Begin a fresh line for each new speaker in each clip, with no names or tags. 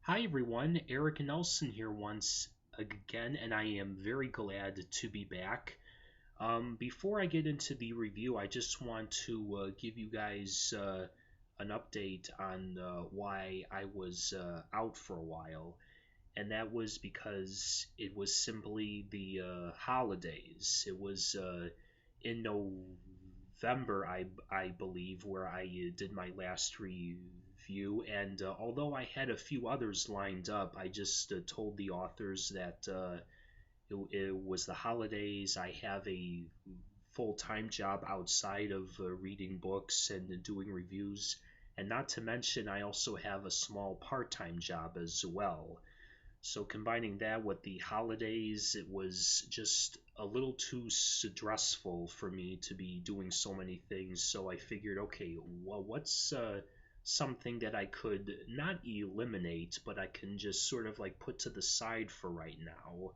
Hi everyone, Eric Nelson here once again, and I am very glad to be back. Before I get into the review, I just want to give you guys an update on why I was out for a while, and that was because it was simply the holidays. It was in November, I believe, where I did my last review. And although I had a few others lined up, I just told the authors that it was the holidays. I have a full time job outside of reading books and doing reviews. And not to mention, I also have a small part time job as well. So combining that with the holidays, it was just a little too stressful for me to be doing so many things. So I figured, okay, well, what's something that I could not eliminate, but I can just sort of like put to the side for right now,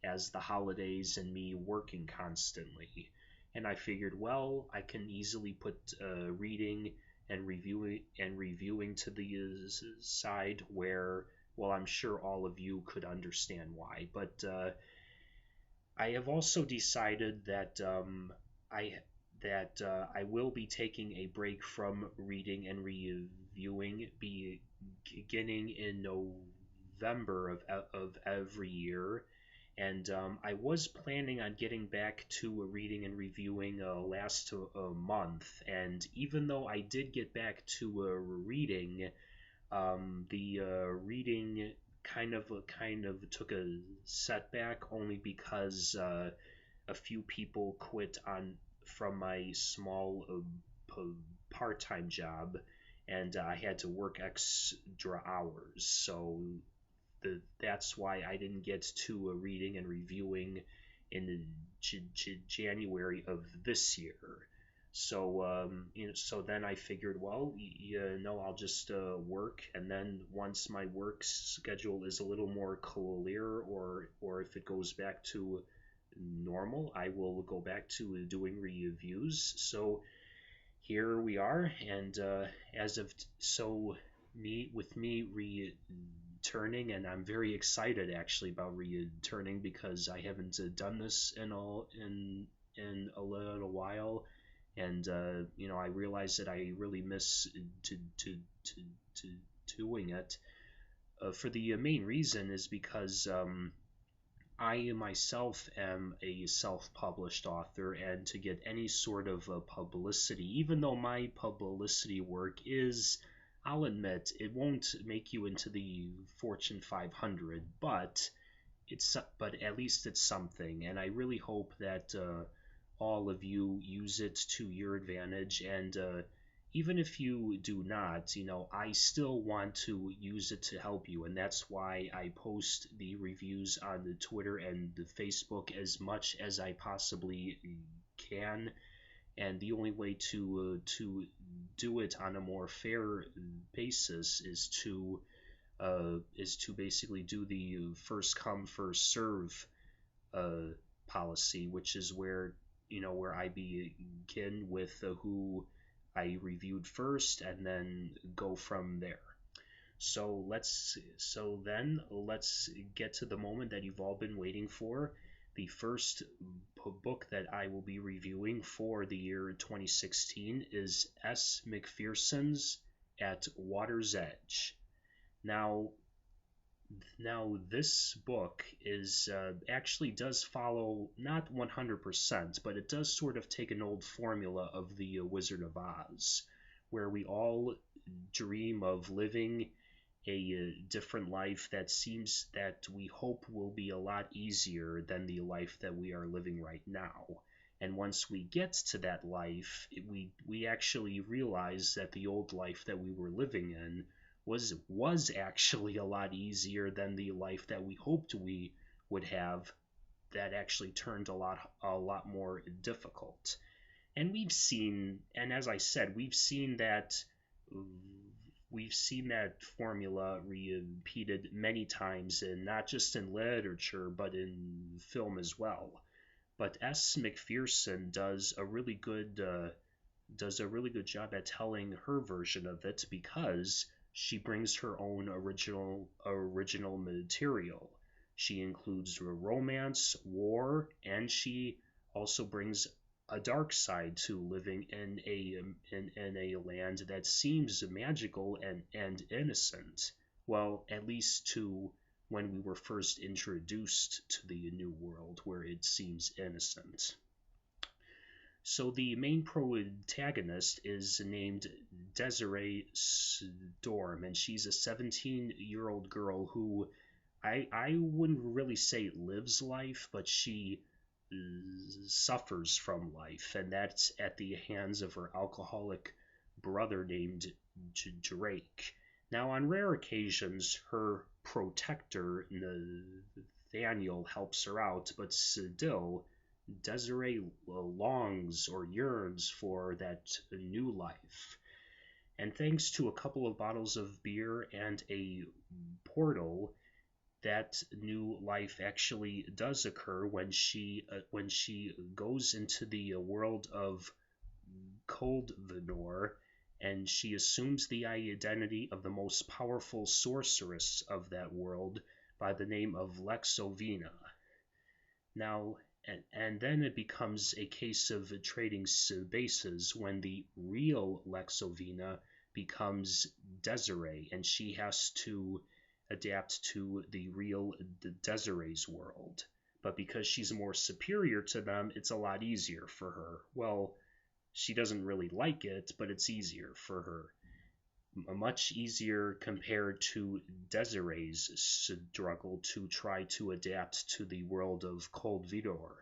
as the holidays and me working constantly. And I figured, well, I can easily put reading and reviewing to the side where, well, I'm sure all of you could understand why. But I have also decided that I I will be taking a break from reading and reviewing beginning in November of every year. And I was planning on getting back to reading and reviewing last month. And even though I did get back to reading, the reading kind of took a setback only because a few people quit on from my small part-time job, and I had to work extra hours. So that's why I didn't get to reading and reviewing in January of this year. So so then I figured, well, I'll just work, and then once my work schedule is a little more clear, or if it goes back to normal, I will go back to doing reviews. So here we are, and as of so me returning, and I'm very excited actually about returning because I haven't done this in a little while, and I realize that I really miss to to to, to doing it. For the main reason is because I myself am a self-published author, and to get any sort of publicity, even though my publicity work is, I'll admit, it won't make you into the Fortune 500, but at least it's something, and I really hope that all of you use it to your advantage. And even if you do not, I still want to use it to help you, and that's why I post the reviews on the Twitter and the Facebook as much as I possibly can. And the only way to do it on a more fair basis is to basically do the first come first serve policy, which is where I begin with who I reviewed first, and then go from there. So then let's get to the moment that you've all been waiting for. The first book that I will be reviewing for the year 2016 is S. Mcpherson's At Water's Edge. Now, this book is actually does follow, not 100%, but it does sort of take an old formula of the Wizard of Oz, where we all dream of living a different life that we hope will be a lot easier than the life that we are living right now. And once we get to that life, we actually realize that the old life that we were living in was actually a lot easier than the life that we hoped we would have, that actually turned a lot more difficult. And as I said, we've seen that formula repeated many times, and not just in literature but in film as well. But S. Mcpherson does a really good job at telling her version of it, because She brings her own original material. She includes romance, war, and she also brings a dark side to living in a land that seems magical and innocent. Well, at least to when we were first introduced to the new world, where it seems innocent. So the main protagonist is named Desiree Storm, and she's a 17-year-old girl who I wouldn't really say lives life, but she suffers from life, and that's at the hands of her alcoholic brother named Drake. Now, on rare occasions, her protector Nathaniel helps her out, but still, Desiree longs or yearns for that new life. And thanks to a couple of bottles of beer and a portal, that new life actually does occur when she goes into the world of Cold Venor, and she assumes the identity of the most powerful sorceress of that world by the name of Lexovina. Now, and then it becomes a case of trading bases when the real Lexovina becomes Desiree, and she has to adapt to the real Desiree's world. But because she's more superior to them, it's a lot easier for her. Well, she doesn't really like it, but it's easier for her. Much easier compared to Desiree's struggle to try to adapt to the world of Cold Vidor,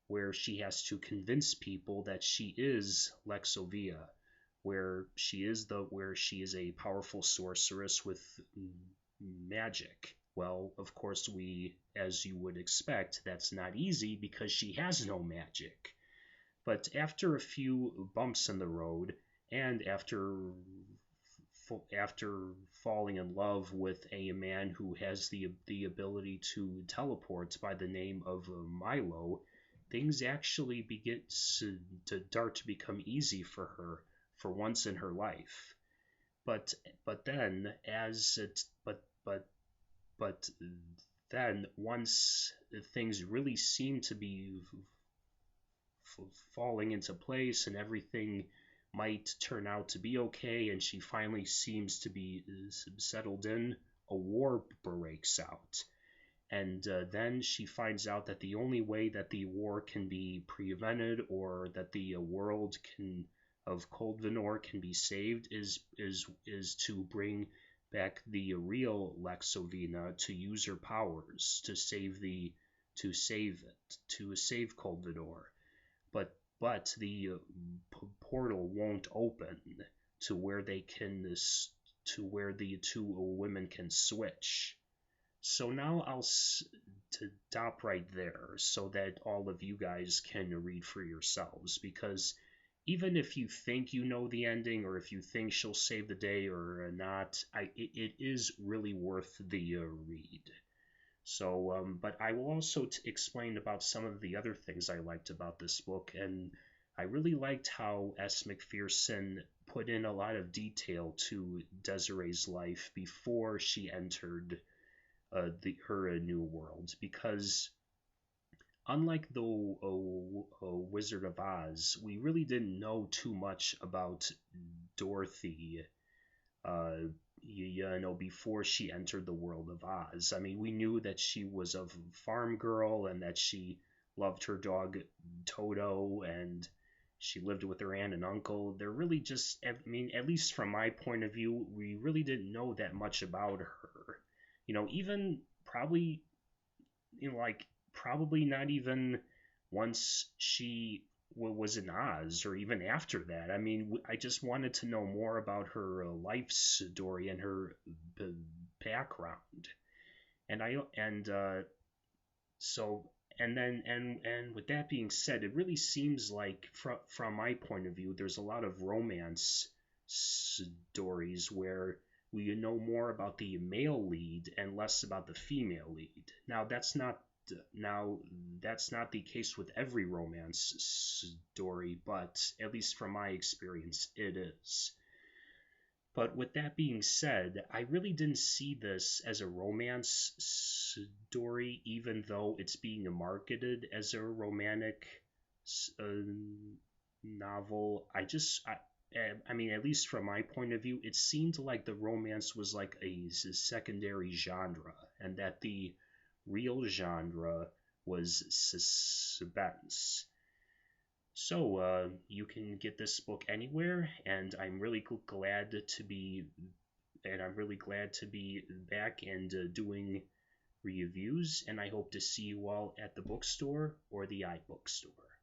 where she has to convince people that she is Lexovia, where she is a powerful sorceress with magic. Well, of course, as you would expect, that's not easy because she has no magic. But after a few bumps in the road, and after falling in love with a man who has the ability to teleport by the name of Milo, things actually begin to start to become easy for her for once in her life. But then as it but then once things really seem to be falling into place and everything might turn out to be okay, and she finally seems to be settled in, a war breaks out. And then she finds out that the only way that the war can be prevented, or that the world of Cold Venor can be saved, is to bring back the real Lexovina to use her powers to save Cold Venor. But the portal won't open to where to where the two women can switch. So now I'll stop right there so that all of you guys can read for yourselves, because even if you think you know the ending, or if you think she'll save the day or not, it is really worth the read. So, but I will also explain about some of the other things I liked about this book, and I really liked how S. Mcpherson put in a lot of detail to Desiree's life before she entered her new world, because unlike the Wizard of Oz, we really didn't know too much about Dorothy before she entered the world of Oz. I mean, we knew that she was a farm girl and that she loved her dog Toto, and she lived with her aunt and uncle. They're really just, I mean, at least from my point of view, we really didn't know that much about her. Even probably, probably not even once she was in Oz, or even after that. I mean, I just wanted to know more about her life story and her background, and so and then and with that being said, it really seems like from my point of view, there's a lot of romance stories where we know more about the male lead and less about the female lead. Now that's not the case with every romance story, but at least from my experience, it is. But with that being said, I really didn't see this as a romance story, even though it's being marketed as a romantic uh, novel. I mean, at least from my point of view, it seemed like the romance was like a secondary genre, and that the real genre was suspense. So you can get this book anywhere, and I'm really glad to be back and doing reviews. And I hope to see you all at the bookstore or the iBookstore.